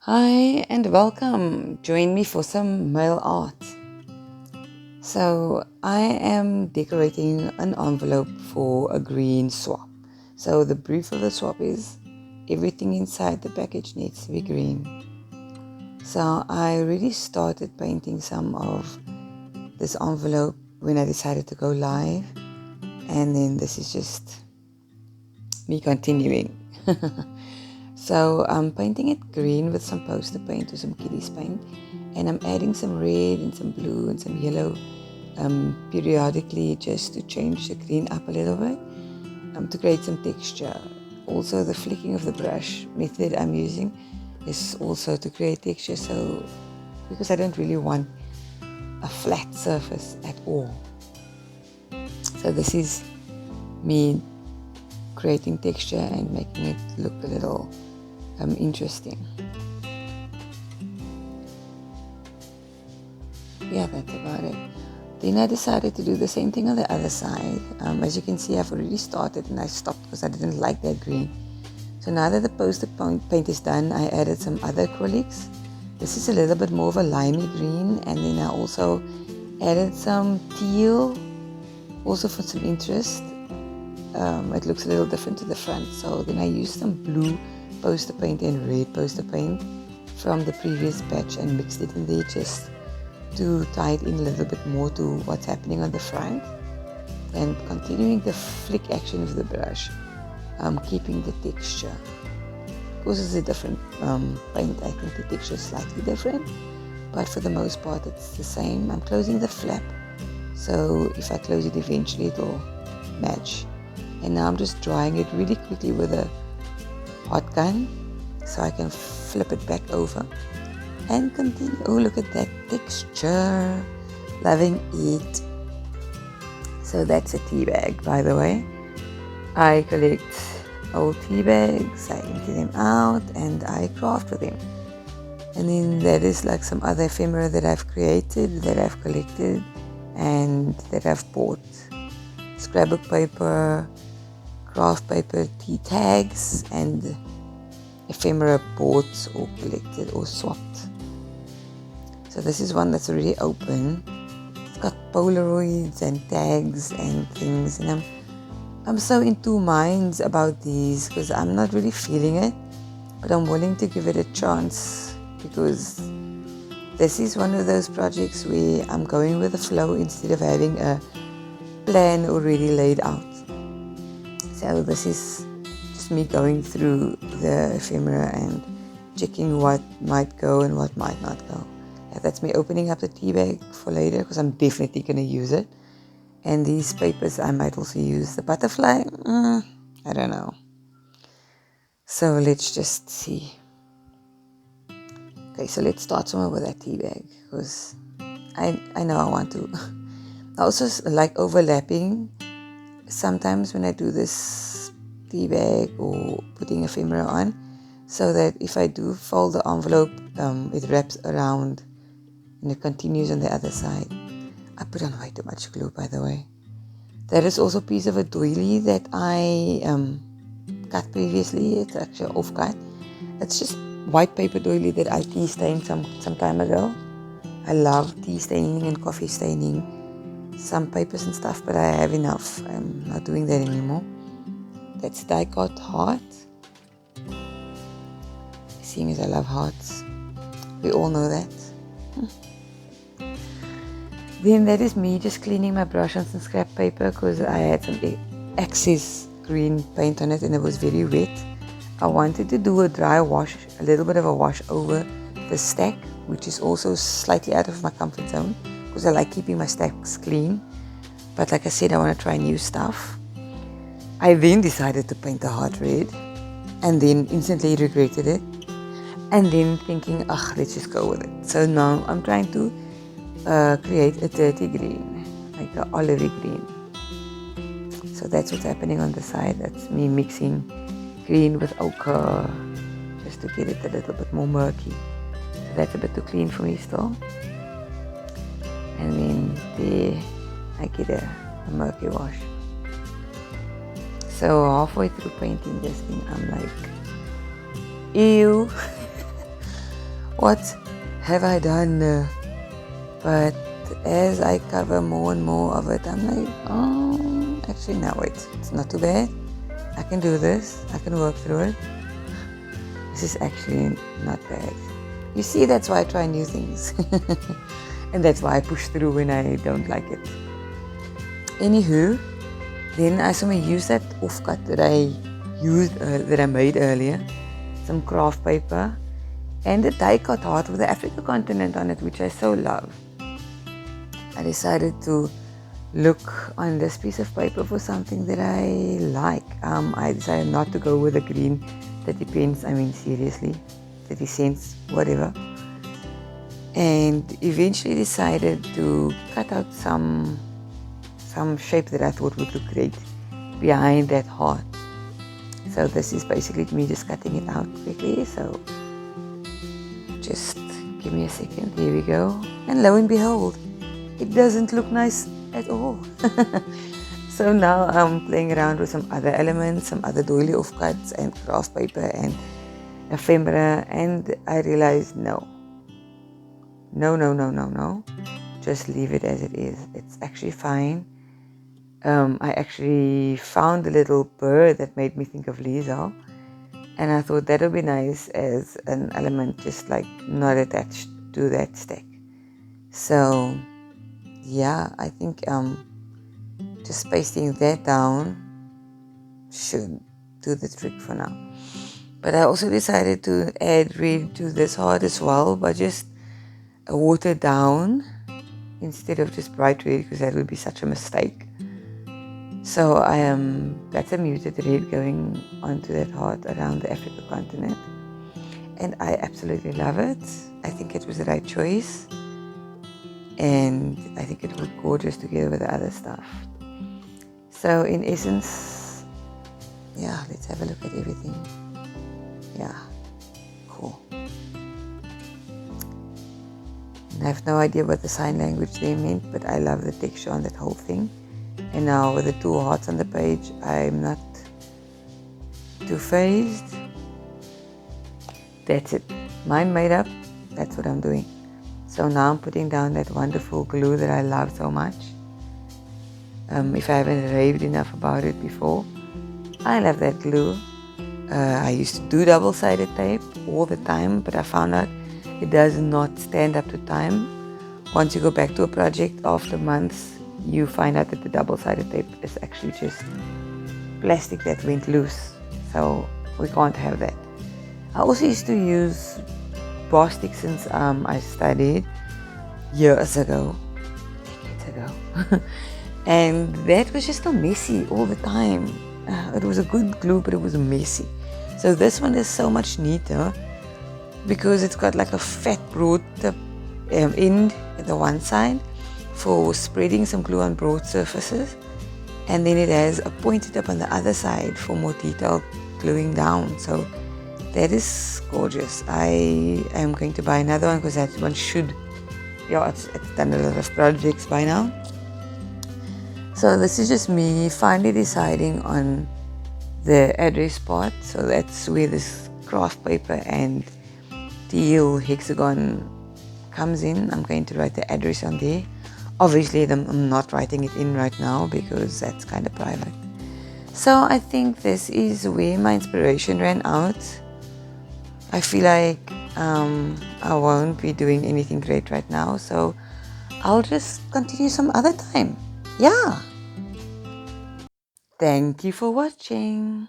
Hi and welcome. Join me for some mail art. So I am decorating an envelope for a green swap. So the brief of the swap is everything inside the package needs to be green. So I already started painting some of this envelope when I decided to go live. And then this is just me continuing. So I'm painting it green with some poster paint or some kiddies paint, and I'm adding some red and some blue and some yellow periodically just to change the green up a little bit to create some texture. Also, the flicking of the brush method I'm using is also to create texture, so because I don't really want a flat surface at all. So this is me creating texture and making it look a little interesting. Yeah, that's about it. Then I decided to do the same thing on the other side. As you can see, I've already started and I stopped because I didn't like that green. So now that the poster paint is done, I added some other acrylics. This is a little bit more of a limey green, and then I also added some teal, also for some interest. It looks a little different to the front. So then I used some blue poster paint and red poster paint from the previous batch and mixed it in there just to tie it in a little bit more to what's happening on the front, and continuing the flick action of the brush, keeping the texture. Because it's a different paint, I think the texture is slightly different, but for the most part it's the same. I'm closing the flap, so if I close it eventually it will match. And now I'm just drying it really quickly with a hot gun so I can flip it back over and continue. Oh, look at that texture. Loving it. So that's a tea bag, by the way. I collect old tea bags, I empty them out and I craft with them. And then there is like some other ephemera that I've created, that I've collected and that I've bought. Scrapbook paper, craft paper, tea tags, and ephemera bought or collected or swapped. So this is one that's already open. It's got Polaroids and tags and things, and I'm so in two minds about these because I'm not really feeling it, but I'm willing to give it a chance because this is one of those projects where I'm going with the flow instead of having a plan already laid out. So this is just me going through the ephemera and checking what might go and what might not go. Yeah, that's me opening up the tea bag for later because I'm definitely going to use it. And these papers I might also use. The butterfly, I don't know. So let's just see. Okay, so let's start somewhere with that tea bag because I know I want to. I also like overlapping. Sometimes when I do this tea bag or putting ephemera on, so that if I do fold the envelope, it wraps around and it continues on the other side. I put on way too much glue, by the way. That is also a piece of a doily that I cut previously. It's actually off cut. It's just white paper doily that I tea stained some time ago. I love tea staining and coffee staining some papers and stuff, but I have enough. I'm not doing that anymore. That's die cut heart. Seeing as I love hearts, we all know that. Then that is me just cleaning my brush on some scrap paper because I had some excess green paint on it and it was very wet. I wanted to do a dry wash, a little bit of a wash over the stack, which is also slightly out of my comfort zone because I like keeping my stacks clean. But like I said, I want to try new stuff. I then decided to paint the heart red and then instantly regretted it. And then thinking, let's just go with it. So now I'm trying to create a dirty green, like an olivey green. So that's what's happening on the side. That's me mixing green with ochre just to get it a little bit more murky. So that's a bit too clean for me still. And then there I get a murky wash. So halfway through painting this thing, I'm like, ew. What have I done? But as I cover more and more of it, I'm like, oh, actually, no, it's not too bad. I can do this. I can work through it. This is actually not bad. You see, that's why I try new things. And that's why I push through when I don't like it. Anywho, then I saw me use that offcut that I made earlier. Some craft paper. And the die cut heart with the Africa continent on it, which I so love. I decided to look on this piece of paper for something that I like. I decided not to go with the green 30 pence, I mean seriously, 30 cents, whatever. And eventually decided to cut out some shape that I thought would look great behind that heart. So this is basically me just cutting it out quickly. So just give me a second, here we go. And lo and behold, it doesn't look nice at all. So now I'm playing around with some other elements, some other doily offcuts and craft paper and ephemera, and I realized no. Just leave it as it is. It's actually fine. I actually found a little bird that made me think of Lisa, and I thought that would be nice as an element, just like not attached to that stack. So yeah, I think just pasting that down should do the trick for now. But I also decided to add red to this heart as well, but just watered down instead of just bright red, because that would be such a mistake. So that's a muted red going onto that heart around the Africa continent, and I absolutely love it. I think it was the right choice, and I think it looked gorgeous together with the other stuff. So in essence, yeah, let's have a look at everything. Yeah, cool. I have no idea what the sign language they meant, but I love the texture on that whole thing. And now with the two hearts on the page, I'm not too phased. That's it. Mine made up. That's what I'm doing. So now I'm putting down that wonderful glue that I love so much. If I haven't raved enough about it before, I love that glue. I used to do double-sided tape all the time, but I found out it does not stand up to time. Once you go back to a project after months, you find out that the double-sided tape is actually just plastic that went loose. So we can't have that. I also used to use bostick since I studied years ago, decades ago. And that was just so messy all the time. It was a good glue, but it was messy. So this one is so much neater because it's got like a fat broad tip end at the one side for spreading some glue on broad surfaces, and then it has a pointed tip on the other side for more detailed gluing down. So that is gorgeous. I am going to buy another one because that one should, it's done a lot of projects by now. So this is just me finally deciding on the address part. So that's where this craft paper and teal hexagon comes in. I'm going to write the address on there. Obviously I'm not writing it in right now because that's kind of private. So I think this is where my inspiration ran out. I feel like I won't be doing anything great right now, so I'll just continue some other time. Yeah. Thank you for watching.